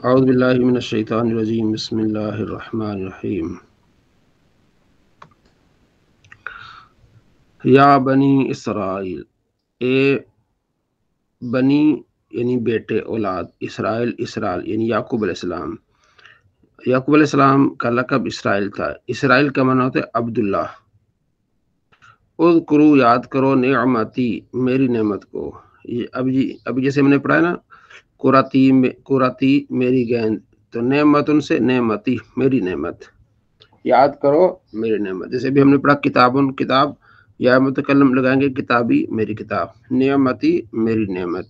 اعوذ باللہ من الشیطان الرجیم بسم اللہ الرحمن الرحیم یا بنی اسرائیل، اے بنی یعنی بیٹے اولاد، اسرائیل اسرائیل یعنی یعقوب علیہ السلام۔ یعقوب علیہ السلام کا لقب اسرائیل تھا۔ اسرائیل کا معنی ہوتا ہے عبداللہ۔ اذکرو یاد کرو نعمتی میری نعمت کو۔ ابھی جیسے میں نے پڑھا ہے نا، قراتی میری گیند، تو نعمت ان سے نعمتی میری نعمت، یاد کرو میری نعمت۔ جیسے بھی ہم نے پڑھا کتابن کتاب، یا متکلم لگائیں گے کتابی میری کتاب، نعمتی میری نعمت۔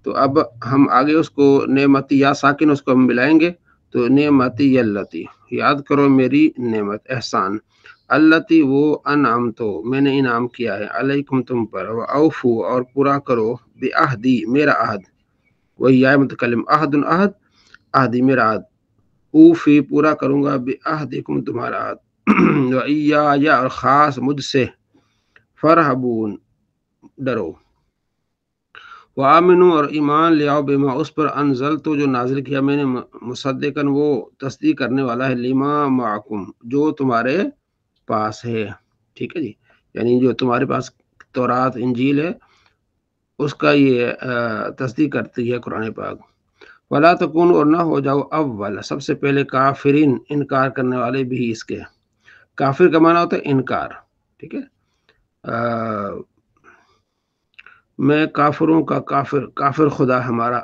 تو اب ہم آگے اس کو نعمتی یا ساکن اس کو ہم ملائیں گے، تو نعمتی یلتی، یاد کرو میری نعمت احسان، التی وہ انعمتو میں نے انعام کیا ہے، علیکم تم پر، اوفو اور پورا کرو، بعہدی میرا عہد، وہی یا متکلم عہد عہد، عہدی میرا عہد، اوفی پورا کروں گا، بعہدکم تمہارا عہد، وإیایا اور خاص مجھ سے، فرحبون ڈرو، وآمنو اور ایمان لے آؤ، بما اس پر، انزلتو جو نازل کیا میں نے، مصدقاً وہ تصدیق کرنے والا ہے، لما معکم جو تمہارے پاس ہے۔ ٹھیک ہے جی، یعنی جو تمہارے پاس تورات انجیل ہے اس کا یہ تصدیق کرتی ہے قرآن پاک۔ ولا تکون اور نہ ہو جاؤ اول سب سے پہلے، کافرین انکار کرنے والے بھی اس کے۔ کافر کا معنی ہوتا ہے انکار۔ ٹھیک ہے، میں کافروں کا کافر، کافر خدا ہمارا،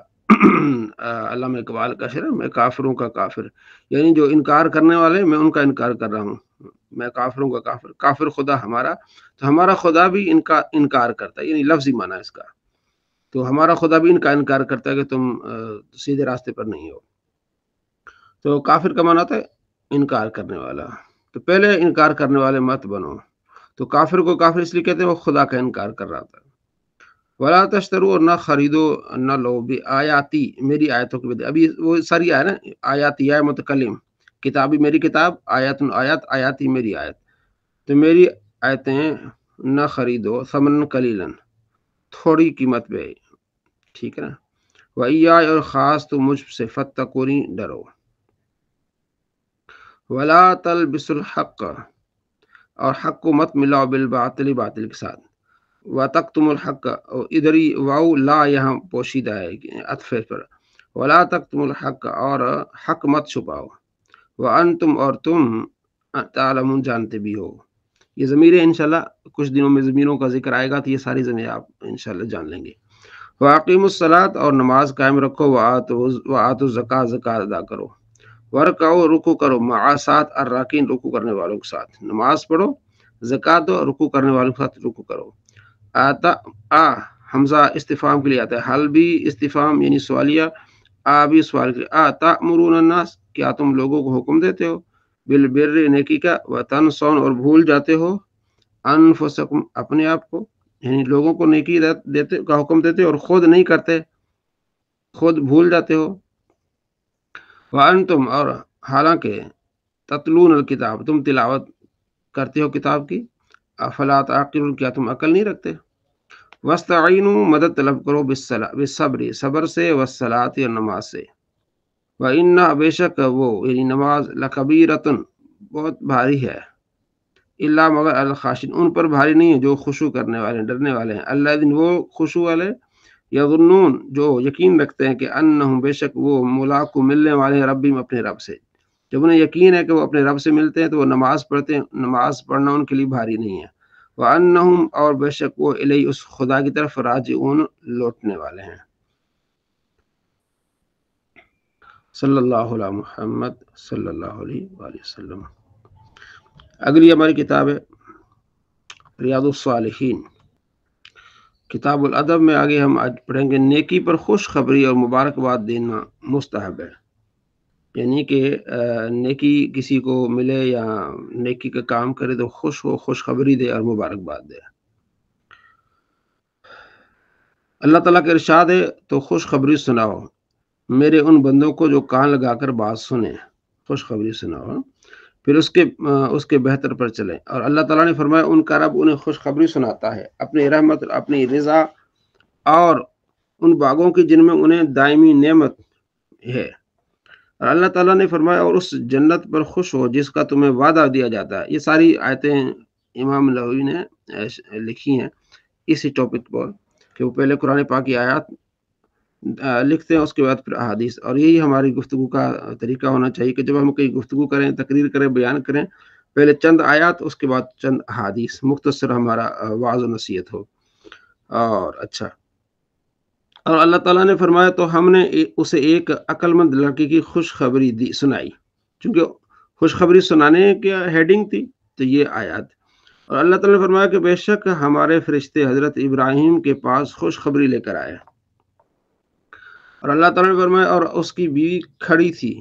علامہ اقبال کا شعر ہے، میں کافروں کا کافر، یعنی جو انکار کرنے والے میں ان کا انکار کر رہا ہوں، میں کافروں کا کافر، کافر خدا ہمارا، تو ہمارا خدا بھی انکار کرتا ہے، یعنی لفظی معنی ہے اس کا، تو ہمارا خدا بھی ان کا انکار کرتا ہے کہ تم سیدھے راستے پر نہیں ہو۔ تو کافر کا معنی ہوتا ہے انکار کرنے والا، تو پہلے انکار کرنے والے مت بنو۔ تو کافر کو کافر اس لیے کہتے ہیں وہ خدا کا انکار کر رہا تھا۔ ولا تشترو اور نہ خریدو، نہ لو، آیاتی میری آیتوں کے بدلے، ابھی وہ ساری آئے نا، آیاتی یا متکلم، کتابی میری کتاب، آیات آیات، آیاتی میری آیت، تو میری آیتیں نہ خریدو، ثمن قلیلاً تھوڑی قیمت پہ، ٹھیک ہے نا، وَإِيَّايَ اور خاص تو مجھ سے، فَاتَّقُونِ ڈرو، وَلَا تَلْبِسُوا الْحَقَّ اور حق کو مت ملاؤ، بالباطل باطل کے ساتھ، وَتَكْتُمُوا الْحَقَّ اور ادھر ہی واو لا یہاں پوشیدہ ہے عطف پر، وَلَا تَكْتُمُوا الْحَقَّ اور حق مت چھپاؤ، وَأَنْتُمْ اور تم، تعلمون جانتے بھی ہو۔ یہ ضمیر انشاءاللہ کچھ دنوں میں ضمیروں کا ذکر آئے گا تو یہ ساری ضمیر آپ انشاءاللہ جان لیں گے۔ وَأَقِیمُوا الصَّلَاةَ اور نماز قائم رکھو، وَآتُوا الزَّکَاۃَ زکات ادا کرو، ورکعوا رکوع کرو، مع ساتھ الراکعین رکوع کرنے والوں کے ساتھ، نماز پڑھو، زکات دو، رکوع کرنے والوں کے ساتھ رکوع کرو۔ حمزہ استفہام کے لیے آتا ہے، حل بھی استفہام یعنی سوالیہ، بھی سوال کے لیے، تأمرون الناس کیا تم لوگوں کو حکم دیتے ہو، بالبر نیکی کا، وتنسون اور بھول جاتے ہو، انفسکم اپنے آپ کو، یعنی لوگوں کو نیکی دیتے کا حکم دیتے اور خود نہیں کرتے، خود بھول جاتے ہو، وانتم اور حالانکہ، تتلون الکتاب تم تلاوت کرتے ہو کتاب کی، افلا تعقلون کیا تم عقل نہیں رکھتے، واستعینوا مدد طلب کرو، بالصبر صبر سے، والصلاۃ اور نماز سے، وَإِنَّ بے شک وہ یعنی نماز، لکبیرۃ بہت بھاری ہے، الا مگر الخاشعین ان پر بھاری نہیں ہے جو خشوع کرنے والے ہیں، ڈرنے والے ہیں، الذین وہ خشوع والے، یظنون جو یقین رکھتے ہیں کہ انہم بے شک وہ ملاقو ملنے والے ہیں، ربہم اپنے رب سے، جب انہیں یقین ہے کہ وہ اپنے رب سے ملتے ہیں تو وہ نماز پڑھتے ہیں، نماز پڑھنا ان کے لیے بھاری نہیں ہے، وَأَنَّهُمْ اور بے شک وہ الیہ اس خدا کی طرف، راجعون لوٹنے والے ہیں۔ صلی اللہ علیہ محمد صلی اللہ علیہ وآلہ وسلم۔ اگلی ہماری کتاب ہے ریاض الصالحین، کتاب الادب میں آگے ہم آج پڑھیں گے، نیکی پر خوشخبری اور مبارکباد دینا مستحب ہے، یعنی کہ نیکی کسی کو ملے یا نیکی کا کام کرے تو خوش ہو، خوشخبری دے اور مبارکباد دے۔ اللہ تعالیٰ کا ارشاد ہے، تو خوشخبری سناؤ میرے ان بندوں کو جو کان لگا کر بات سنیں، خوشخبری سناؤ، پھر اس کے بہتر پر چلیں، اور اللہ تعالیٰ نے فرمایا ان کا رب انہیں خوشخبری سناتا ہے، اپنی رحمت، اپنی رضا اور ان باغوں کی جن میں انہیں دائمی نعمت ہے، اور اللہ تعالیٰ نے فرمایا اور اس جنت پر خوش ہو جس کا تمہیں وعدہ دیا جاتا ہے۔ یہ ساری آیتیں امام نووی نے لکھی ہیں اسی ٹاپک پر، کہ وہ پہلے قرآن پاک کی آیات لکھتے ہیں، اس کے بعد پھر احادیث۔ اور یہی ہماری گفتگو کا طریقہ ہونا چاہیے کہ جب ہم کہیں گفتگو کریں، تقریر کریں، بیان کریں، پہلے چند آیات، اس کے بعد چند احادیث، مختصر ہمارا وعظ و نصیحت ہو۔ اور اچھا، اور اللہ تعالیٰ نے فرمایا تو ہم نے اسے ایک عقل مند لڑکی کی خوشخبری سنائی، چونکہ خوشخبری سنانے کی ہیڈنگ تھی تو یہ آیات۔ اور اللہ تعالیٰ نے فرمایا کہ بے شک ہمارے فرشتے حضرت ابراہیم کے پاس خوشخبری لے کر آئے۔ اور اللہ تعالیٰ نے فرمایا اور اس کی بیوی کھڑی تھی،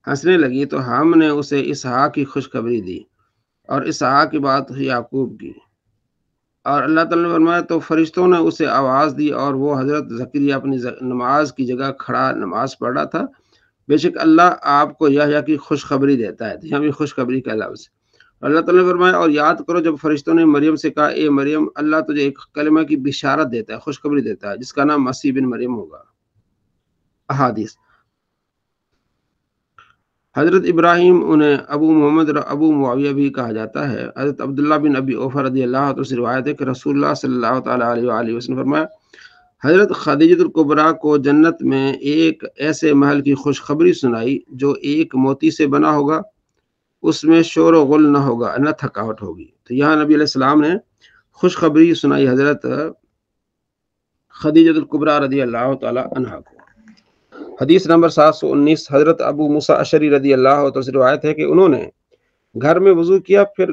ہنسنے لگی تو ہم نے اسے اسحاق کی خوشخبری دی، اور اسحاق کی بات یعقوب کی۔ اور اللہ تعالیٰ نے فرمایا تو فرشتوں نے اسے آواز دی، اور وہ حضرت زکریا اپنی نماز کی جگہ کھڑا نماز پڑھ رہا تھا۔ بے شک اللہ آپ کو یحییٰ کی خوشخبری دیتا ہے، یہاں بھی خوشخبری کا لفظ۔ اللہ تعالیٰ نے فرمایا اور یاد کرو جب فرشتوں نے مریم سے کہا اے مریم، اللہ تجھے ایک کلمہ کی بشارت دیتا ہے، خوشخبری دیتا ہے، جس کا نام مسیح بن مریم ہوگا۔ احادیث، حضرت ابراہیم انہیں ابو محمد ابو معاویہ بھی کہا جاتا ہے۔ حضرت عبداللہ بن ابی اوفا رضی اللہ عنہ سے روایت ہے کہ رسول اللہ صلی اللہ تعالیٰ علیہ وآلہ وسلم فرمایا حضرت خدیجہ الکبریٰ کو جنت میں ایک ایسے محل کی خوشخبری سنائی جو ایک موتی سے بنا ہوگا، اس میں شور و غل نہ ہوگا، نہ تھکاوٹ ہوگی۔ تو یہاں نبی علیہ السلام نے خوشخبری سنائی حضرت خدیجہ الکبریٰ رضی اللہ تعالیٰ عنہ کو۔ حدیث نمبر 719، حضرت ابو موسیٰ اشعری رضی اللہ عنہ سے روایت ہے کہ انہوں نے گھر میں وضو کیا، پھر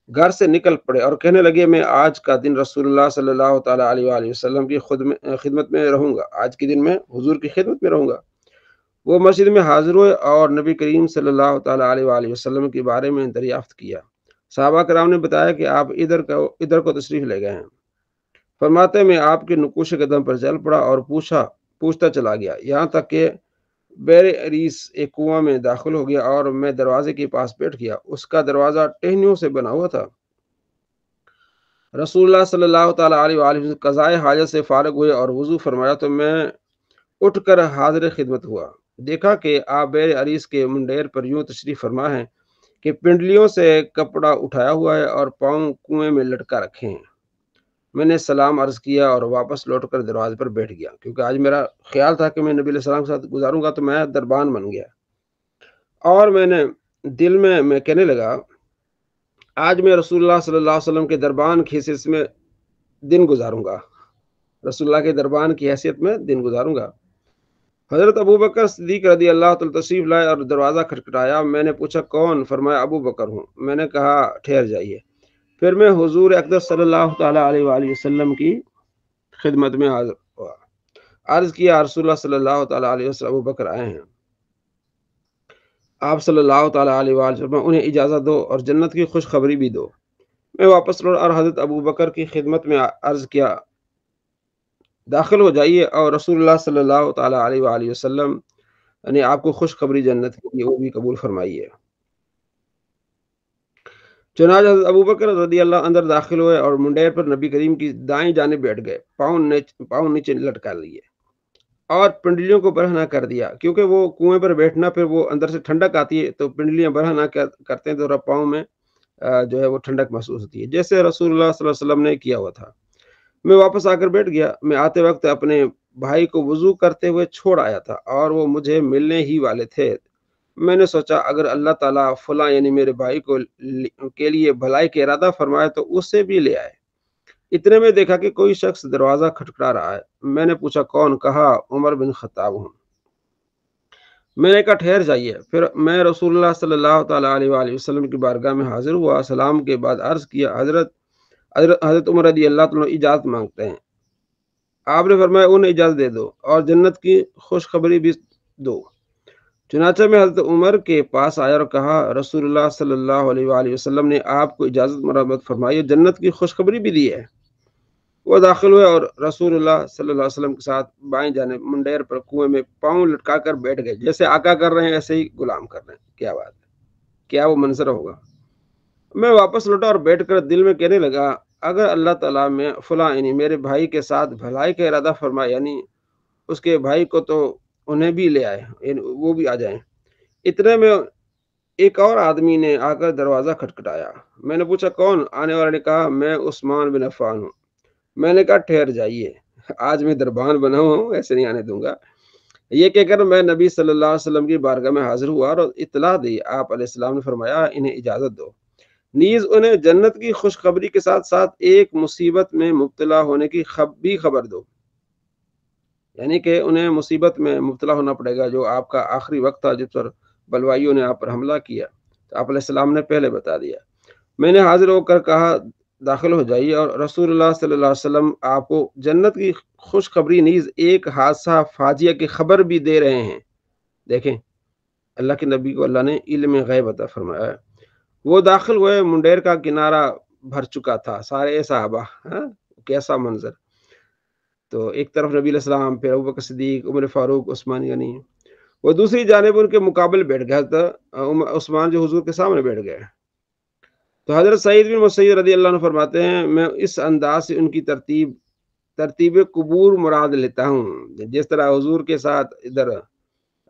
گھر سے نکل پڑے اور کہنے لگے میں آج کا دن رسول اللہ صلی اللہ تعالیٰ علیہ وآلہ وسلم کی خدمت میں رہوں گا، آج کے دن میں حضور کی خدمت میں رہوں گا۔ وہ مسجد میں حاضر ہوئے اور نبی کریم صلی اللہ تعالیٰ علیہ وآلہ وسلم کے بارے میں دریافت کیا۔ صحابہ کرام نے بتایا کہ آپ ادھر کو تشریف لے گئے ہیں۔ فرماتے میں آپ کے نقوش قدم پر چل پڑا اور پوچھتا چلا گیا، یہاں تک کہ بیر عریس ایک کنواں میں داخل ہو گیا اور میں دروازے کے پاس بیٹھ گیا، اس کا دروازہ ٹہنیوں سے بنا ہوا تھا۔ رسول اللہ صلی اللہ تعالیٰ علیہ وآلہ وسلم قضائے حاجت سے فارغ ہوئے اور وضو فرمایا تو میں اٹھ کر حاضر خدمت ہوا، دیکھا کہ آپ بیر عریس کے منڈیر پر یوں تشریف فرما ہے کہ پنڈلیوں سے کپڑا اٹھایا ہوا ہے اور پاؤں کنویں میں لٹکا رکھے ہیں۔ میں نے سلام عرض کیا اور واپس لوٹ کر دروازے پر بیٹھ گیا، کیونکہ آج میرا خیال تھا کہ میں نبی علیہ السلام کے ساتھ گزاروں گا، تو میں دربان بن گیا اور میں نے دل میں کہنے لگا آج میں رسول اللہ صلی اللہ علیہ وسلم کے دربان کی حیثیت میں دن گزاروں گا، رسول اللہ کے دربان کی حیثیت میں دن گزاروں گا۔ حضرت ابو بکر صدیق رضی اللہ تعالیٰ تشریف لائے اور دروازہ کھٹکھٹایا۔ میں نے پوچھا کون؟ فرمایا ابو بکر ہوں۔ میں نے کہا ٹھہر جائیے۔ پھر میں حضور اقدس صلی اللہ تعالیٰ علیہ وآلہ وسلم کی خدمت میں حاضر ہوا، عرض کیا رسول اللہ صلی اللہ تعالیٰ علیہ وسلم ابو بکر آئے ہیں۔ آپ صلی اللہ تعالیٰ علیہ وآلہ وسلم انہیں اجازت دو اور جنت کی خوشخبری بھی دو۔ میں واپس لوٹ اور حضرت ابو بکر کی خدمت میں عرض کیا داخل ہو جائیے، اور رسول اللہ صلی اللہ تعالیٰ علیہ وآلہ وسلم نے آپ کو خوشخبری جنت کی وہ بھی قبول فرمائی ہے۔ چنانچہ حضرت ابو بکر رضی اللہ اندر داخل ہوئے اور منڈیر پر نبی کریم کی دائیں جانب بیٹھ گئے، پاؤں نیچے لٹکا لیے اور پنڈلیوں کو برہنہ کر دیا، کیونکہ وہ کنویں پر بیٹھنا پھر وہ اندر سے ٹھنڈک آتی ہے تو پنڈلیاں برہنہ کرتے ہیں تو پاؤں میں جو ہے وہ ٹھنڈک محسوس ہوتی ہے، جیسے رسول اللہ صلی اللہ علیہ وسلم نے کیا ہوا تھا۔ میں واپس آ کر بیٹھ گیا۔ میں آتے وقت اپنے بھائی کو وضو کرتے ہوئے چھوڑ آیا تھا اور وہ مجھے ملنے ہی والے تھے۔ میں نے سوچا اگر اللہ تعالیٰ فلاں یعنی میرے بھائی کے لیے بھلائی کا ارادہ فرمائے تو اسے بھی لے آئے۔ اتنے میں دیکھا کہ کوئی شخص دروازہ کھٹکھٹا رہا ہے۔ میں نے پوچھا کون؟ کہا عمر بن خطاب ہوں۔ میں نے کہا ٹھہر جائیے۔ پھر میں رسول اللہ صلی اللہ تعالیٰ علیہ وآلہ وسلم کی بارگاہ میں حاضر ہوا۔ سلام کے بعد عرض کیا حضرت عمر رضی اللہ تعالیٰ اجازت مانگتے ہیں۔ آپ نے فرمایا انہیں اجازت دے دو اور جنت کی خوشخبری بھی دو۔ چنانچہ میں حضرت عمر کے پاس آیا اور کہا رسول اللہ صلی اللہ علیہ وآلہ وسلم نے آپ کو اجازت مرحمت فرمائی، جنت کی خوشخبری بھی دی ہے۔ وہ داخل ہوئے اور رسول اللہ صلی اللہ علیہ وسلم کے ساتھ بائیں جانب منڈیر پر کنویں میں پاؤں لٹکا کر بیٹھ گئے، جیسے آقا کر رہے ہیں ایسے ہی غلام کر رہے ہیں۔ کیا بات ہے، کیا وہ منظر ہوگا۔ میں واپس لوٹا اور بیٹھ کر دل میں کہنے لگا اگر اللہ تعالیٰ میں فلاں یعنی میرے بھائی کے ساتھ بھلائی کا ارادہ فرمائے، یعنی اس کے بھائی کو تو انہیں بھی لے آئے، یعنی وہ بھی آ جائیں۔ اتنے میں ایک اور آدمی نے آ کر دروازہ کھٹکھٹایا۔ میں نے پوچھا کون؟ آنے والے نے کہا میں عثمان بن عفان ہوں۔ میں نے کہا ٹھہر جائیے، آج میں دربان بنا ہوں، ایسے نہیں آنے دوں گا۔ یہ کہہ کر میں نبی صلی اللہ علیہ وسلم کی بارگاہ میں حاضر ہوا اور اطلاع دی۔ آپ علیہ السلام نے فرمایا انہیں اجازت دو، نیز انہیں جنت کی خوشخبری کے ساتھ ساتھ ایک مصیبت میں مبتلا ہونے کی بھی خبر دو، یعنی کہ انہیں مصیبت میں مبتلا ہونا پڑے گا، جو آپ کا آخری وقت تھا جس پر بلوائیوں نے آپ پر حملہ کیا، تو آپ علیہ السلام نے پہلے بتا دیا۔ میں نے حاضر ہو کر کہا داخل ہو جائیے، اور رسول اللہ صلی اللہ علیہ وسلم آپ کو جنت کی خوشخبری نیز ایک حادثہ فاجعہ کی خبر بھی دے رہے ہیں۔ دیکھیں اللہ کے نبی کو اللہ نے علم غیب عطا فرمایا ہے۔ وہ داخل ہوئے، منڈیر کا کنارہ بھر چکا تھا، سارے صحابہ، کیسا منظر! تو ایک طرف نبی علیہ السلام، پھر ابوبکر صدیق، عمر فاروق، عثمان غنی، وہ دوسری جانب ان کے مقابل بیٹھ گیا تھا، عثمان جو حضور کے سامنے بیٹھ گئے۔ تو حضرت سعید بن مسیب رضی اللہ عنہ فرماتے ہیں میں اس انداز سے ان کی ترتیب قبور مراد لیتا ہوں، جس طرح حضور کے ساتھ ادھر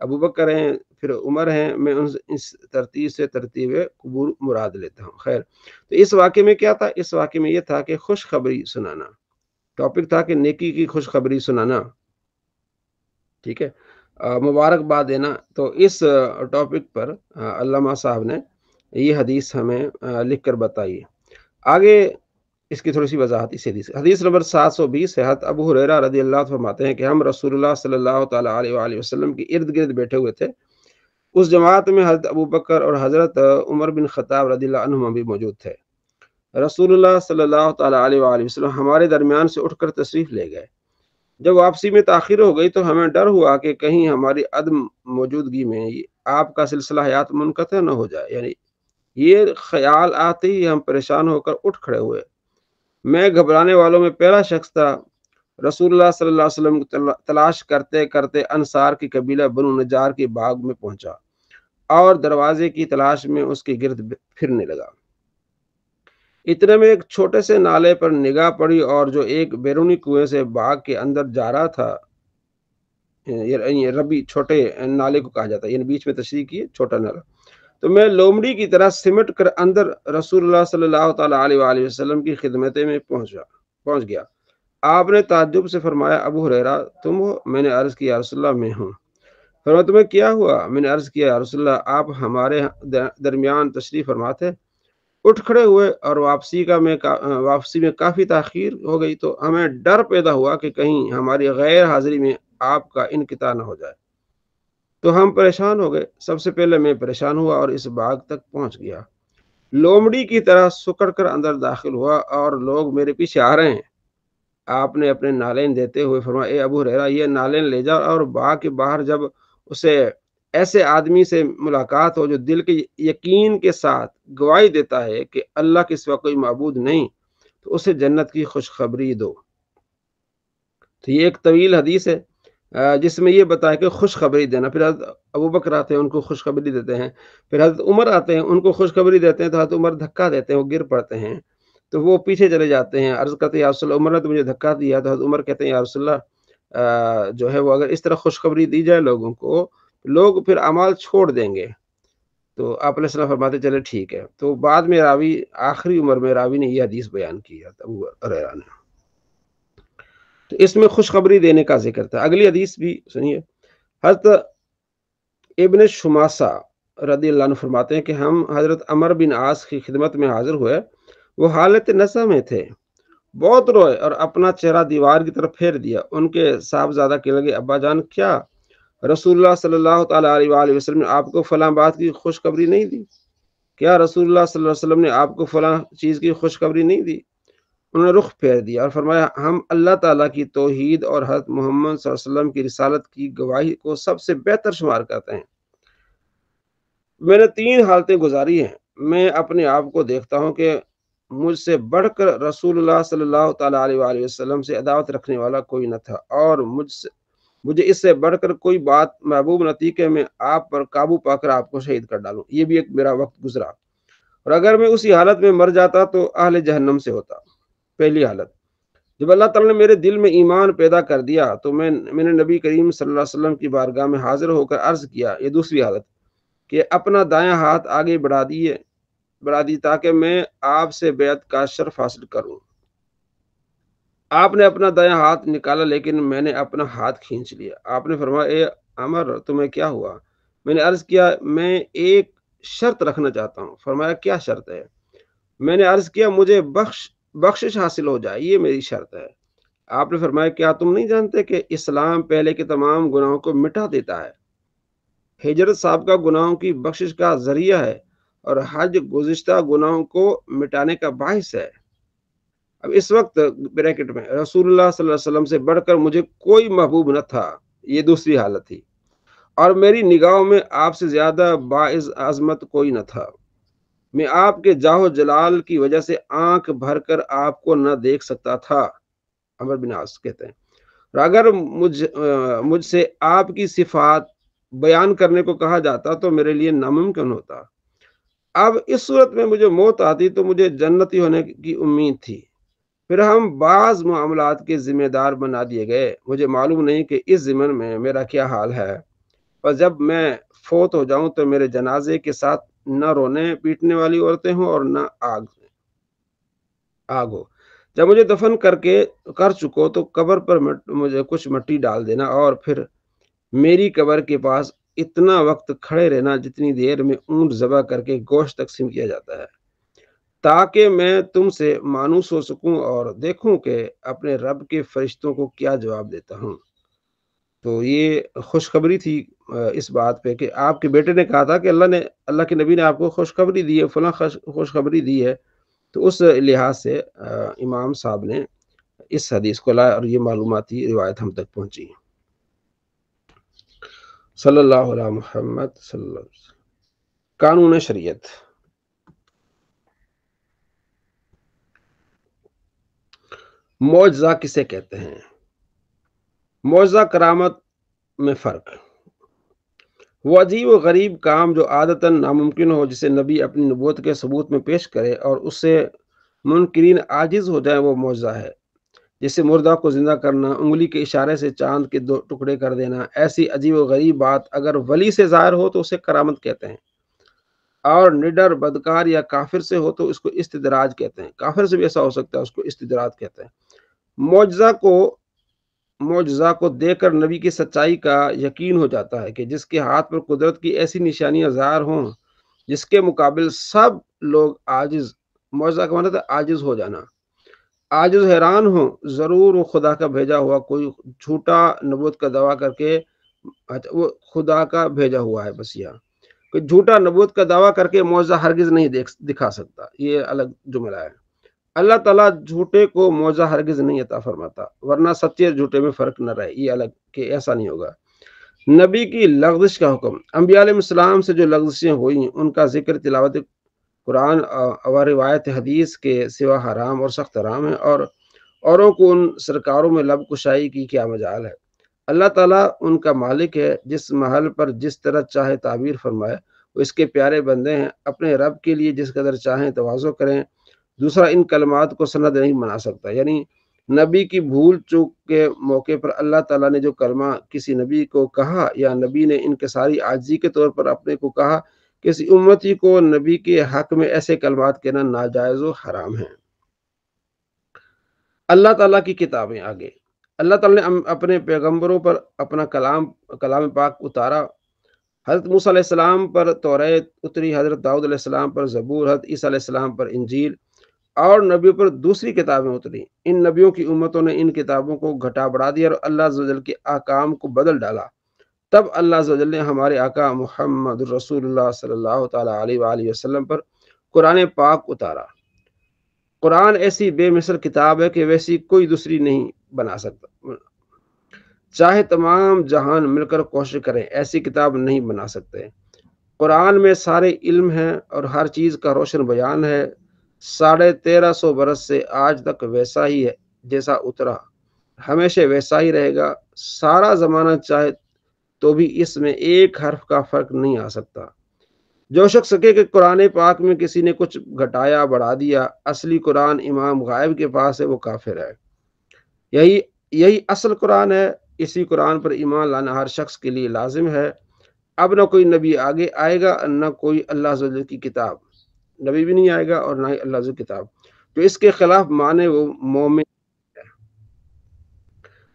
ابوبکر ہیں، پھر عمر ہیں، میں اس ترتیب سے ترتیب قبور مراد لیتا ہوں۔ خیر، تو اس واقعے میں کیا تھا؟ اس واقعے میں یہ تھا کہ خوشخبری سنانا، ٹاپک تھا کہ نیکی کی خوشخبری سنانا، ٹھیک ہے، مبارکباد دینا۔ تو اس ٹاپک پر علامہ صاحب نے یہ حدیث ہمیں لکھ کر بتائی۔ آگے اس کی تھوڑی سی وضاحت اس حدیث نمبر 720 ہے۔ حضرت ابو ہریرہ رضی اللہ عنہ فرماتے ہیں کہ ہم رسول اللہ صلی اللہ تعالیٰ علیہ وآلہ وسلم کے ارد گرد بیٹھے ہوئے تھے، اس جماعت میں حضرت ابوبکر اور حضرت عمر بن خطاب رضی اللہ عنہما بھی موجود تھے۔ رسول اللہ صلی اللہ تعالیٰ علیہ وآلہ وسلم ہمارے درمیان سے اٹھ کر تشریف لے گئے۔ جب واپسی میں تاخیر ہو گئی تو ہمیں ڈر ہوا کہ کہیں ہماری عدم موجودگی میں آپ کا سلسلہ حیات منقطع نہ ہو جائے، یعنی یہ خیال آتے ہی ہم پریشان ہو کر اٹھ کھڑے ہوئے۔ میں گھبرانے والوں میں پہلا شخص تھا۔ رسول اللہ صلی اللہ علیہ وسلم کو تلاش کرتے کرتے انصار کی قبیلہ بنو نجار کے باغ میں پہنچا اور دروازے کی تلاش میں اس کے گرد پھرنے لگا۔ اتنے میں ایک چھوٹے سے نالے پر نگاہ پڑی اور جو ایک بیرونی کنویں سے باغ کے اندر جا رہا تھا، ربی چھوٹے نالے کو کہا جاتا ہے، یعنی بیچ میں تشریح کی چھوٹا نالا، تو میں لومڑی کی طرح سمٹ کر اندر رسول اللہ صلی اللہ تعالیٰ علیہ وآلہ وسلم کی خدمت میں پہنچ گیا۔ آپ نے تعجب سے فرمایا ابو ہریرہ تم ہو؟ میں نے عرض کیا یا رسول اللہ میں ہوں۔ فرمایا تمہیں کیا ہوا؟ میں نے عرض کیا یا رسول اللہ آپ ہمارے درمیان تشریف فرما تھے۔ اٹھ کھڑے ہوئے اور واپسی میں کافی تاخیر ہو گئی تو ہمیں ڈر پیدا ہوا کہ کہیں ہماری غیر حاضری میں آپ کا انقطاع نہ ہو جائے، تو ہم پریشان ہو گئے۔ سب سے پہلے میں پریشان ہوا اور اس باغ تک پہنچ گیا، لومڑی کی طرح سکڑ کر اندر داخل ہوا اور لوگ میرے پیچھے آ رہے ہیں۔ آپ نے اپنے نالین دیتے ہوئے فرمایا اے ابو ہریرہ یہ نالین لے جاؤ، اور باغ کے باہر جب اسے ایسے آدمی سے ملاقات ہو جو دل کے یقین کے ساتھ گواہی دیتا ہے کہ اللہ کے سوا کوئی معبود نہیں، تو اسے جنت کی خوشخبری دو۔ تو یہ ایک طویل حدیث ہے جس میں یہ بتایا کہ خوشخبری دینا۔ پھر حضرت ابوبکر آتے ہیں، ان کو خوشخبری دیتے ہیں، پھر حضرت عمر آتے ہیں، ان کو خوشخبری دیتے ہیں، تو حضرت عمر دھکا دیتے ہیں، وہ گر پڑتے ہیں، تو وہ پیچھے چلے جاتے ہیں، عرض کرتے ہیں یا رسول اللہ عمر نے تو مجھے دھکا دیا، تو حضرت عمر کہتے ہیں یا رسول اللہ جو ہے وہ اگر اس طرح خوشخبری دی جائے لوگوں کو، لوگ پھر اعمال چھوڑ دیں گے۔ تو آپ علیہ السلام فرماتے چلے ٹھیک ہے۔ تو بعد میں راوی آخری عمر میں راوی نے یہ حدیث بیان کیا ابو ہریرہ نے، تو اس میں خوشخبری دینے کا ذکر تھا۔ اگلی حدیث بھی سنیے۔ حضرت ابن شماسہ رضی اللہ عنہ فرماتے ہیں کہ ہم حضرت عمر بن عاص کی خدمت میں حاضر ہوئے، وہ حالت نشہ میں تھے، بہت روئے اور اپنا چہرہ دیوار کی طرف پھیر دیا۔ ان کے صاحبزادہ کہنے لگے ابا جان کیا رسول اللہ صلی اللہ تعالیٰ علیہ وآلہ وسلم نے آپ کو فلاں بات کی خوشخبری نہیں دی؟ کیا رسول اللہ صلی اللہ علیہ وسلم نے آپ کو فلاں چیز کی خوشخبری نہیں دی؟ انہوں نے رخ پھیر دیا اور فرمایا ہم اللہ تعالیٰ کی توحید اور حضرت محمد صلی اللہ علیہ وسلم کی رسالت کی گواہی کو سب سے بہتر شمار کرتے ہیں۔ میں نے 3 حالتیں گزاری ہیں۔ میں اپنے آپ کو دیکھتا ہوں کہ مجھ سے بڑھ کر رسول اللہ صلی اللہ تعالیٰ علیہ وآلہ وسلم سے عداوت رکھنے والا کوئی نہ تھا، اور مجھے اس سے بڑھ کر کوئی بات محبوب نہ تھی کہ میں آپ پر قابو پا کر آپ کو شہید کر ڈالوں۔ یہ بھی ایک میرا وقت گزرا، اور اگر میں اسی حالت میں مر جاتا تو اہل جہنم سے ہوتا۔ پہلی حالت۔ جب اللہ تعالیٰ نے میرے دل میں ایمان پیدا کر دیا تو میں نے نبی کریم صلی اللہ علیہ وسلم کی بارگاہ میں حاضر ہو کر عرض کیا، یہ دوسری حالت، کہ اپنا دایاں ہاتھ آگے بڑھا دی تاکہ میں آپ سے بیعت کا شرف حاصل کروں۔ آپ نے اپنا دایاں ہاتھ نکالا لیکن میں نے اپنا ہاتھ کھینچ لیا۔ آپ نے فرمایا، اے عمر، تمہیں کیا ہوا؟ میں نے عرض کیا، میں ایک شرط رکھنا چاہتا ہوں۔ فرمایا، کیا شرط ہے؟ میں نے عرض کیا، مجھے بخشش حاصل ہو جائے، یہ میری شرط ہے۔ آپ نے فرمایا، کیا تم نہیں جانتے کہ اسلام پہلے کے تمام گناہوں کو مٹا دیتا ہے؟ ہجرت سابقہ گناہوں کی بخشش کا ذریعہ ہے اور حج گزشتہ گناہوں کو مٹانے کا باعث ہے۔ اب اس وقت بریکٹ میں رسول اللہ صلی اللہ علیہ وسلم سے بڑھ کر مجھے کوئی محبوب نہ تھا، یہ دوسری حالت تھی، اور میری نگاہوں میں آپ سے زیادہ باعث عظمت کوئی نہ تھا۔ میں آپ کے جاہ و جلال کی وجہ سے آنکھ بھر کر آپ کو نہ دیکھ سکتا تھا۔ عمر بن عاص کہتے ہیں، اور اگر مجھ سے آپ کی صفات بیان کرنے کو کہا جاتا تو میرے لیے ناممکن ہوتا۔ اب اس صورت میں مجھے موت آتی تو مجھے جنتی ہونے کی امید تھی، پھر ہم بعض معاملات کے ذمہ دار بنا دیے گئے۔ مجھے معلوم نہیں کہ اس ضمن میں میرا کیا حال ہے، پر جب میں فوت ہو جاؤں تو میرے جنازے کے ساتھ نہ رونے پیٹنے والی عورتیں ہوں اور نہ آگ ہو۔ جب مجھے دفن کر چکو تو قبر پر مجھے کچھ مٹی ڈال دینا، اور پھر میری قبر کے پاس اتنا وقت کھڑے رہنا جتنی دیر میں اونٹ ذبح کر کے گوشت تقسیم کیا جاتا ہے، تاکہ میں تم سے مانوس ہو سکوں اور دیکھوں کہ اپنے رب کے فرشتوں کو کیا جواب دیتا ہوں۔ تو یہ خوشخبری تھی اس بات پہ کہ آپ کے بیٹے نے کہا تھا کہ اللہ کے نبی نے آپ کو خوشخبری دی ہے، فلاں خوشخبری دی ہے۔ تو اس لحاظ سے امام صاحب نے اس حدیث کو لایا اور یہ معلوماتی روایت ہم تک پہنچی۔ صلی اللہ علیہ محمد صلی اللہ علیہ وسلم۔ قانون شریعت۔ معجزہ کسے کہتے ہیں؟ معجزہ کرامت میں فرق۔ وہ عجیب و غریب کام جو عادتاً ناممکن ہو، جسے نبی اپنی نبوت کے ثبوت میں پیش کرے اور اس سے منکرین عاجز ہو جائیں، وہ معجزہ ہے۔ جیسے مردہ کو زندہ کرنا، انگلی کے اشارے سے چاند کے 2 ٹکڑے کر دینا، ایسی عجیب و غریب بات اگر ولی سے ظاہر ہو تو اسے کرامت کہتے ہیں، اور نڈر، بدکار یا کافر سے ہو تو اس کو استدراج کہتے ہیں۔ کافر سے بھی ایسا ہو سکتا ہے، اس کو استدراج کہتے ہیں۔ معجزہ کو دیکھ کر نبی کی سچائی کا یقین ہو جاتا ہے کہ جس کے ہاتھ پر قدرت کی ایسی نشانیاں ظاہر ہوں جس کے مقابل سب لوگ عاجز، معجزہ کا مطلب ہے عاجز ہو جانا، عاجز حیران ہوں، ضرور وہ خدا کا بھیجا ہوا کوئی جھوٹا نبوت کا دعویٰ کر کے، وہ خدا کا بھیجا ہوا ہے، بس یہاں کوئی جھوٹا نبوت کا دعویٰ کر کے معجزہ ہرگز نہیں دکھا سکتا، یہ الگ جملہ ہے۔ اللہ تعالیٰ جھوٹے کو معجزہ ہرگز نہیں عطا فرماتا، ورنہ سچے اور جھوٹے میں فرق نہ رہے، یہ الگ کہ ایسا نہیں ہوگا۔ نبی کی لغزش کا حکم۔ انبیاء علیہ السلام سے جو لغزشیں ہوئیں ان کا ذکر تلاوت قرآن اور روایت حدیث کے سوا حرام اور سخت حرام ہے، اور اوروں کو ان سرکاروں میں لب کشائی کی کیا مجال ہے۔ اللہ تعالیٰ ان کا مالک ہے، جس محل پر جس طرح چاہے تعبیر فرمائے، وہ اس کے پیارے بندے ہیں، اپنے رب کے لیے جس قدر چاہیں تواضع کریں۔ دوسرا ان کلمات کو سند نہیں بنا سکتا، یعنی نبی کی بھول چوک کے موقع پر اللہ تعالیٰ نے جو کلمہ کسی نبی کو کہا، یا نبی نے انکساری عاجزی کے طور پر اپنے کو کہا، کسی امتی کو نبی کے حق میں ایسے کلمات کہنا ناجائز و حرام ہے۔ اللہ تعالیٰ کی کتابیں آگے۔ اللہ تعالیٰ نے اپنے پیغمبروں پر اپنا کلام پاک اتارا۔ حضرت موسیٰ علیہ السلام پر توریت اتری، حضرت داؤد علیہ السلام پر زبور، حضرت عیسیٰ علیہ السلام پر انجیل، اور نبیوں پر دوسری کتابیں اتری۔ ان نبیوں کی امتوں نے ان کتابوں کو گھٹا بڑھا دیا اور اللہ عز و جل کے احکام کو بدل ڈالا۔ تب اللہ عز و جل نے ہمارے آقا محمد رسول اللہ صلی اللہ تعالیٰ علیہ وآلہ وسلم پر قرآن پاک اتارا۔ قرآن ایسی بے مثل کتاب ہے کہ ویسی کوئی دوسری نہیں بنا سکتا، چاہے تمام جہان مل کر کوشش کریں، ایسی کتاب نہیں بنا سکتے۔ قرآن میں سارے علم ہیں اور ہر چیز کا روشن بیان ہے۔ 1350 برس سے آج تک ویسا ہی ہے جیسا اترا، ہمیشہ ویسا ہی رہے گا۔ سارا زمانہ چاہے تو بھی اس میں ایک حرف کا فرق نہیں آ سکتا۔ جو شخص سکے کہ قرآن پاک میں کسی نے کچھ گھٹایا بڑھا دیا، اصلی قرآن امام غائب کے پاس ہے، وہ کافر ہے۔ یہی یہی اصل قرآن ہے. اسی قرآن پر ایمان لانا ہر شخص کے لیے لازم ہے. اب نہ کوئی نبی آگے آئے گا، نہ کوئی اللہ عز و جل کی کتاب. نبی بھی نہیں آئے گا اور نہ ہی اللہ عز و جل کی کتاب. تو اس کے خلاف مانے وہ مومن.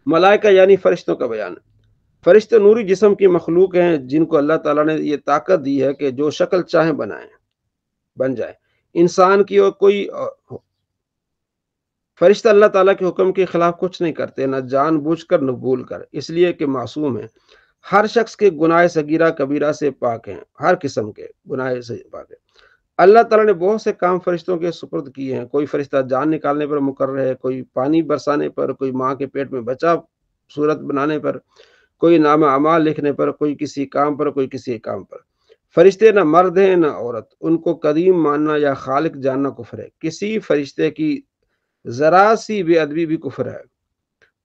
ملائکہ یعنی فرشتوں کا بیان. فرشتے نوری جسم کی مخلوق ہیں جن کو اللہ تعالیٰ نے یہ طاقت دی ہے کہ جو شکل چاہیں بن جائے. انسان کی اور کوئی فرشتہ اللہ تعالیٰ کے حکم کے خلاف کچھ نہیں کرتے، نہ جان بوجھ کر نہ بھول کر، اس لیے کہ معصوم ہیں. ہر شخص کے گناہ صغیرہ کبیرہ سے پاک ہیں، ہر قسم کے گناہ سے پاک ہیں. اللہ تعالیٰ نے بہت سے کام فرشتوں کے سپرد کیے ہیں. کوئی فرشتہ جان نکالنے پر مقرر ہے، کوئی پانی برسانے پر، کوئی ماں کے پیٹ میں بچہ صورت بنانے پر، کوئی نام اعمال لکھنے پر، کوئی کسی کام پر، کوئی کسی کام پر. فرشتے نہ مرد ہیں نہ عورت. ان کو قدیم ماننا یا خالق جاننا کفر ہے. کسی فرشتے کی ذرا سی بے ادبی بھی کفر ہے.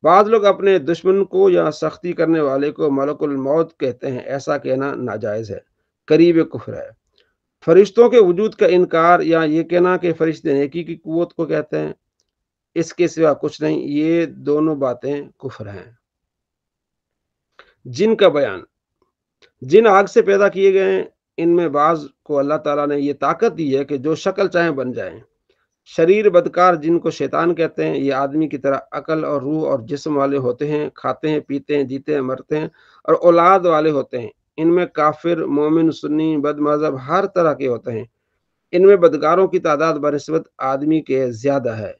بعض لوگ اپنے دشمن کو یا سختی کرنے والے کو ملک الموت کہتے ہیں. ایسا کہنا ناجائز ہے، قریب کفر ہے. فرشتوں کے وجود کا انکار یا یہ کہنا کہ فرشتے نیکی کی قوت کو کہتے ہیں، اس کے سوا کچھ نہیں، یہ دونوں باتیں کفر ہیں. جن کا بیان. جن آگ سے پیدا کیے گئے ہیں، ان میں بعض کو اللہ تعالیٰ نے یہ طاقت دی ہے کہ جو شکل چاہیں بن جائیں. شریر بدکار جن کو شیطان کہتے ہیں، یہ آدمی کی طرح عقل اور روح اور جسم والے ہوتے ہیں، کھاتے ہیں، پیتے ہیں، جیتے ہیں، مرتے ہیں اور اولاد والے ہوتے ہیں. ان میں کافر، مومن، سنی، بد مذہب ہر طرح کے ہوتے ہیں. ان میں بدکاروں کی تعداد بنسبت آدمی کے زیادہ ہے.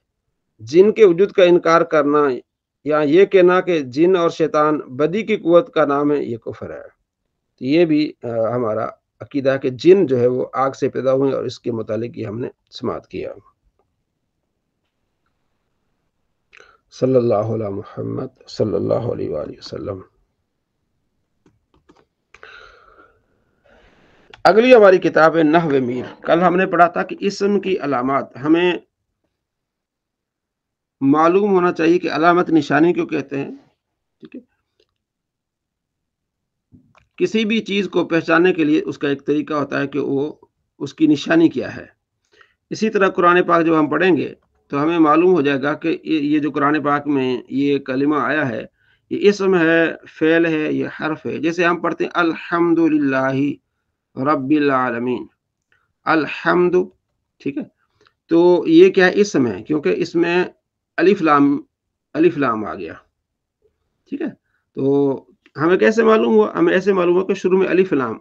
جن کے وجود کا انکار کرنا یا یہ کہنا کہ جن اور شیطان بدی کی قوت کا نام ہے، یہ کفر ہے. تو یہ بھی ہمارا عقیدہ ہے کہ جن جو ہے وہ آگ سے پیدا ہوئے، اور اس کے متعلق یہ ہم نے سماعت کیا. صلی اللہ علیہ محمد صلی اللہ علیہ وآلہ وسلم. اگلی ہماری کتاب ہے نحو میر. کل ہم نے پڑھا تھا کہ اسم کی علامات ہمیں معلوم ہونا چاہیے کہ علامت نشانی کیوں کہتے ہیں. ٹھیک ہے، کسی بھی چیز کو پہچاننے کے لیے اس کا ایک طریقہ ہوتا ہے کہ وہ اس کی نشانی کیا ہے. اسی طرح قرآن پاک جب ہم پڑھیں گے تو ہمیں معلوم ہو جائے گا کہ یہ جو قرآن پاک میں یہ کلمہ آیا ہے، یہ اسم ہے، فعل ہے، یہ حرف ہے. جیسے ہم پڑھتے ہیں الحمدللہ رب العالمین، الحمد. ٹھیک ہے، تو یہ کیا ہے؟ اسم ہے، کیونکہ اس میں الف لام آ گیا. ٹھیک ہے، تو ہمیں کیسے معلوم ہوا؟ ہمیں ایسے معلوم ہوا کہ شروع میں الف لام.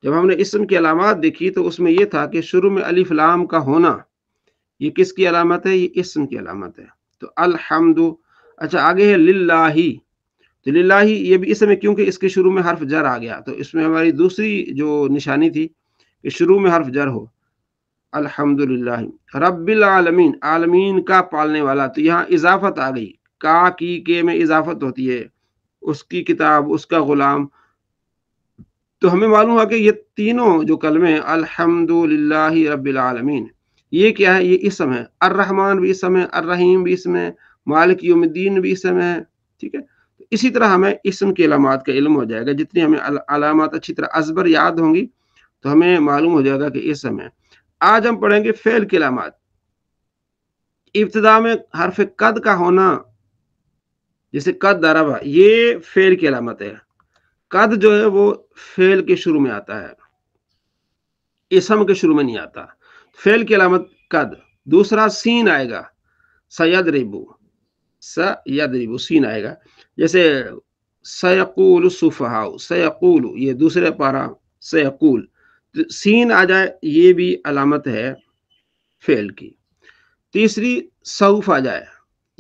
جب ہم نے اسم کی علامات دیکھی تو اس میں یہ تھا کہ شروع میں الف لام کا ہونا یہ کس کی علامت ہے؟ یہ اسم کی علامت ہے. تو الحمد. اچھا، آگے ہے للہ. تو للہ یہ بھی اسم ہے کیونکہ اس کے شروع میں حرف جر آ گیا. تو اس میں ہماری دوسری جو نشانی تھی کہ شروع میں حرف جر ہو. الحمدللہ رب العالمین، عالمین کا پالنے والا. تو یہاں اضافت آ گئی، کا کی کے میں اضافت ہوتی ہے، اس کی کتاب، اس کا غلام. تو ہمیں معلوم ہوا کہ یہ تینوں جو کلمے ہیں الحمدللہ رب العالمین، یہ کیا ہے؟ یہ اسم ہے. الرحمن بھی اسم ہے، الرحیم بھی اسم ہے، مالک یوم الدین بھی اسم ہے. ٹھیک ہے، اسی طرح ہمیں اسم کی علامات کا علم ہو جائے گا. جتنی ہمیں علامات اچھی طرح ازبر یاد ہوں گی تو ہمیں معلوم ہو جائے گا کہ اسم ہے. آج ہم پڑھیں گے فعل کی علامات. ابتدا میں حرف قد کا ہونا، جیسے قد ضرب، یہ فعل کی علامت ہے. قد جو ہے وہ فعل کے شروع میں آتا ہے، اسم کے شروع میں نہیں آتا. فعل کی علامت قد. دوسرا سین آئے گا، سیدربو، سین آئے گا. جیسے سیقول السفہاء، سیقول، یہ دوسرے پارا سیقول. سین آ جائے یہ بھی علامت ہے فعل کی. تیسری سوف آ جائے،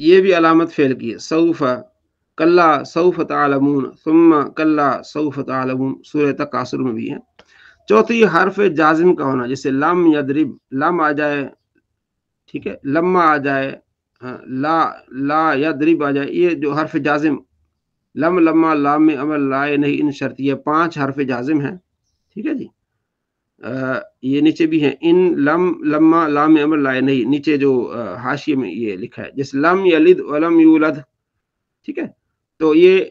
یہ بھی علامت فعل کی ہے. سوف، کلا سوف تعلمون، ثم کلا سوف تعلمون، سورہ تکاثر میں بھی ہے. چوتھی حرف جازم کا ہونا، جیسے لم یضرب، لم آ جائے. ٹھیک ہے، لما آ جائے، لا یضرب آ جائے. یہ جو حرف جازم، لم، لما، لام میں عمل، لائے نہیں، ان شرط، یہ 5 حرف جازم ہیں. ٹھیک ہے جی. یہ نیچے بھی ہیں، ان، لم، لما، لام عمل، لائے نہیں، نیچے جو حاشیے میں یہ لکھا ہے، جیسے لم یلد ولم یولد. ٹھیک ہے، تو یہ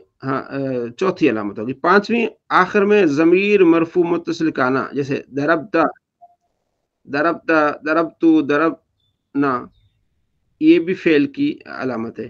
چوتھی علامت ہوگی. پانچویں، آخر میں ضمیر مرفوع متصل کا آنا، جیسے ضربتا، ضربتا، ضربتو، ضربنا، یہ بھی فعل کی علامت ہے.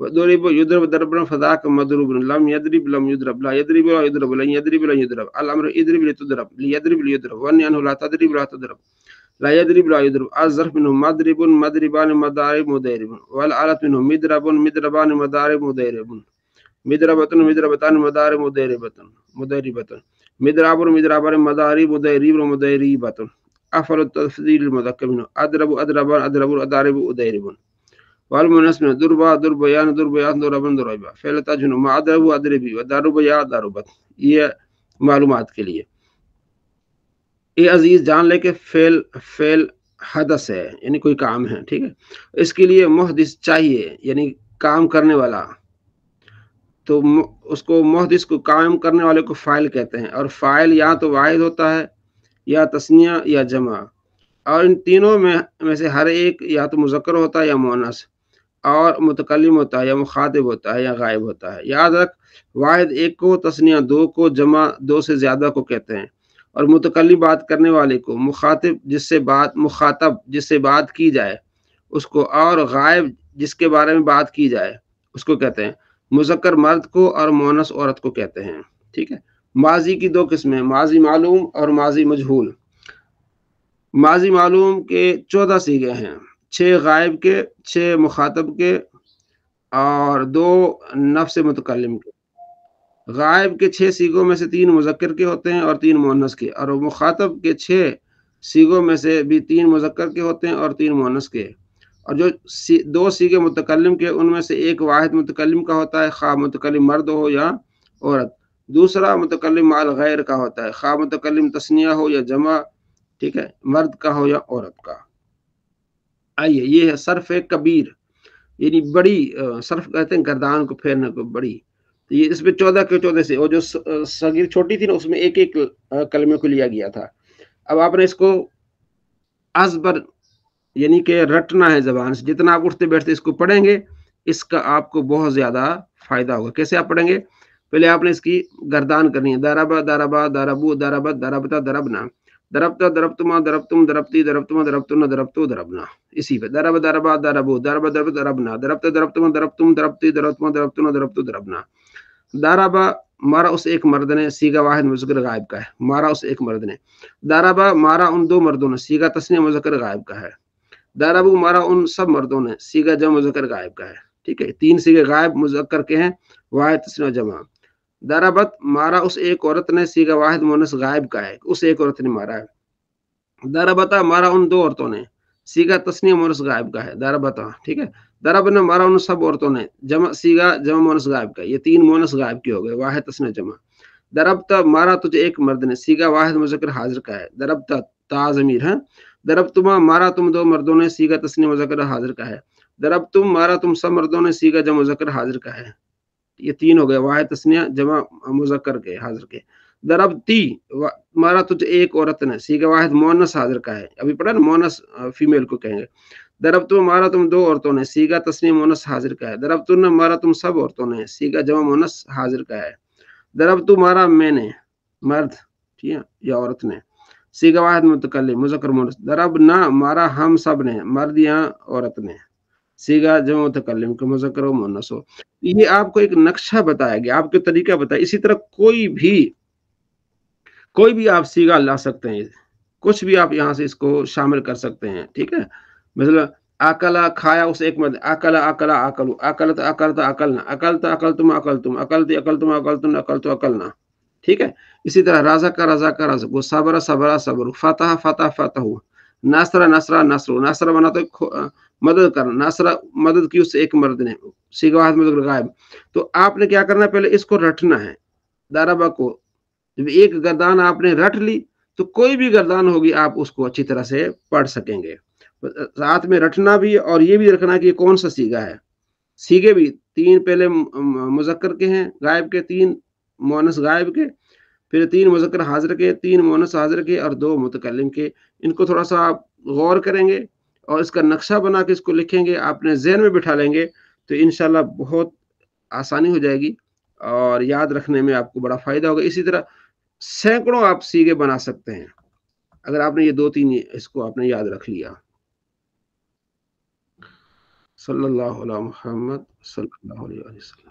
وضرب يضرب ضربا فذاك مضروب لم يضرب لم يضرب لا يضرب لا يضرب لن يضرب لن يضرب الأمر اضرب لتضرب ليضرب ليضرب وأني أنه لا تضرب لا تضرب لا يضرب لا يضرب الظرف منه مضرب مضربان مضارب مضارب والآلة منه مضرب مضربان مضارب مضارب مضربة مضربتان مضارب مضاربة مضاربة مضراب مضربان مضارب مضارب مضاربة أفعل التفضيل المذكر منه أضرب أضربان أضرب أضارب أضارب والمؤنث منه ضربا ضربيان ضربيات ضربا ضربا فعل تجن ما أضرب أضربي وضرب يا ضربت. یہ معلومات کے لیے یہ عزیز جان لے کہ فعل حدث ہے یعنی کوئی کام ہے، ٹھیک ہے، اس کے لیے محدث چاہیے یعنی کام کرنے والا، تو اس کو محدث کو کام کرنے والے کو فاعل کہتے ہیں، اور فاعل یا تو واحد ہوتا ہے یا تثنیہ یا جمع، اور ان تینوں میں سے ہر ایک یا تو مذکر ہوتا ہے یا مؤنث، اور متکلم ہوتا ہے یا مخاطب ہوتا ہے یا غائب ہوتا ہے۔ یاد رکھ، واحد ایک کو، تثنیہ دو کو، جمع دو سے زیادہ کو کہتے ہیں، اور متکلم بات کرنے والے کو، مخاطب جس سے بات کی جائے اس کو، اور غائب جس کے بارے میں بات کی جائے اس کو کہتے ہیں۔ مذکر مرد کو اور مؤنث عورت کو کہتے ہیں، ٹھیک ہے۔ ماضی کی دو قسمیں، ماضی معلوم اور ماضی مجہول۔ ماضی معلوم کے 14 صیغے ہیں، 6 غائب کے، 6 مخاطب کے، اور 2 نفس متکلم کے۔ غائب کے 6 صیغوں میں سے 3 مذکر کے ہوتے ہیں اور 3 مؤنث کے، اور مخاطب کے 6 صیغوں میں سے بھی 3 مذکر کے ہوتے ہیں اور 3 مؤنث کے، اور جو 2 صیغے متکلم کے ان میں سے ایک واحد متکلم کا ہوتا ہے، خواہ متکلم مرد ہو یا عورت، دوسرا متکلم مال غیر کا ہوتا ہے، خواہ متکلم تثنیہ ہو یا جمع، ٹھیک ہے، مرد کا ہو یا عورت کا۔ آئیے، یہ ہے صرف کبیر، یعنی بڑی، صرف کہتے ہیں گردان کو پھیرنے کو، بڑی، یہ اس میں 14 کے 14 سے، اور جو صغیر چھوٹی تھی نا اس میں ایک ایک کلمے کو لیا گیا تھا۔ اب آپ نے اس کو ازبر یعنی کہ رٹنا ہے زبان سے، جتنا آپ اٹھتے بیٹھتے اس کو پڑھیں گے اس کا آپ کو بہت زیادہ فائدہ ہوگا۔ کیسے آپ پڑھیں گے؟ پہلے آپ نے اس کی گردان کرنی ہے، دربا دربا دربو دربت دربتا دربنا، دربتا دربتما دربتم دربتی دربتما دربتنا دربتو دربنا، اسی پہ درب دربا دربو درب درب دربنا، دربتا دربتما دربتم دربتی دربتما دربتنا دربتو دربنا۔ دارابا مارا اس ایک مرد نے، سیگا واحد مذکر غائب کا ہے، مارا اس ایک مرد نے۔ دارابا مارا ان 2 مردوں نے، سیگا تثنیہ مذکر غائب کا ہے۔ دارابو مارا ان سب مردوں نے، سیگا جمع مذکر غائب کا ہے، ٹھیک ہے، 3 سیگے غائب مذکر کے ہیں، واحد تثنیہ جمع۔ دارابت مارا اس ایک عورت نے، سیگا واحد مؤنث غائب کا ہے، اس ایک عورت نے مارا ہے۔ دارابتا مارا ان 2 عورتوں نے، سیگا تثنیہ مؤنث غائب کا ہے، دارابتا، ٹھیک ہے۔ دربنا مارا ان سب عورتوں نے، جمع سیگا جمع مؤنث غائب کا، یہ 3 مؤنث غائب کے ہو گئے، واحد تثنیہ جمع۔ دربتا مارا تجھے ایک مرد نے، سیگا واحد مذکر حاضر کا ہے، دربتا تا ضمیر ہے۔ دربتما مارا تم 2 مردوں نے، سیگا تثنیہ مذکر حاضر کا ہے۔ دربتم مارا تم سب مردوں نے، سیگا جمع مذکر حاضر کا ہے، یہ 3 ہو گئے، واحد تثنیہ جمع مذکر کے حاضر کے۔ دربتی مارا تجھے ایک عورت نے، سیگا واحد مؤنث حاضر کا ہے، ابھی پڑھا نا، مؤنث فیمیل کو کہیں گے۔ دربتم مارا تم 2 عورتوں نے، سیگا تثنیہ مؤنث حاضر کا ہے۔ دربتن مارا تم سب عورتوں نے، سیگا جمع مؤنث حاضر کا ہے۔ دربتو مارا میں نے، مرد، ٹھیک ہے، یا عورت نے، سیگا واحد متکلم مذکر مؤنث۔ دربنا مارا ہم سب نے، مرد یا عورت نے، سیگا جمع متکلم کے مذکر و مؤنث ہو۔ یہ آپ کو ایک نقشہ بتایا گیا، آپ کو طریقہ بتایا۔ اسی طرح کوئی بھی آپ سیگا لا سکتے ہیں، کچھ بھی آپ یہاں سے اس کو شامل کر سکتے ہیں، ٹھیک ہے۔ مثلا اکلا کھایا اس ایک مرد، اکلا اکلا اکلو، اکلت اکلت اکلنا، اکلت اکلتم اکلتم، اکلتی اکلتم اکلتن اکلتو اکلنا، ٹھیک ہے۔ اسی طرح رازا کا رازا کا رازق، صبر صبر صبر، فتح فتح فتح، ناصرہ نصرہ نصر، ناصرہ بنا تو مدد کرنا، ناصرہ مدد کی اس ایک مرد نے، سیگا واحد مذکر غائب۔ تو آپ نے کیا کرنا ہے، پہلے اس کو رٹنا ہے، داربا کو جب ایک گردان آپ نے رٹ لی تو کوئی بھی گردان ہوگی آپ اس کو اچھی طرح سے پڑھ سکیں گے۔ ساتھ میں رٹنا بھی، اور یہ بھی رکھنا کہ یہ کون سا سیگا ہے۔ سیگے بھی 3 پہلے مذکر کے ہیں غائب کے، 3 مؤنث غائب کے، پھر 3 مذکر حاضر کے، 3 مؤنث حاضر کے، اور 2 متکلم کے۔ ان کو تھوڑا سا آپ غور کریں گے اور اس کا نقشہ بنا کے اس کو لکھیں گے، آپ نے ذہن میں بٹھا لیں گے تو انشاءاللہ بہت آسانی ہو جائے گی اور یاد رکھنے میں آپ کو بڑا فائدہ ہوگا۔ اسی طرح سینکڑوں آپ سیگے بنا سکتے ہیں اگر آپ نے یہ 2-3 اس کو آپ نے یاد رکھ لیا۔ صلی اللہ علیہ محمد صلی اللہ علیہ وسلم.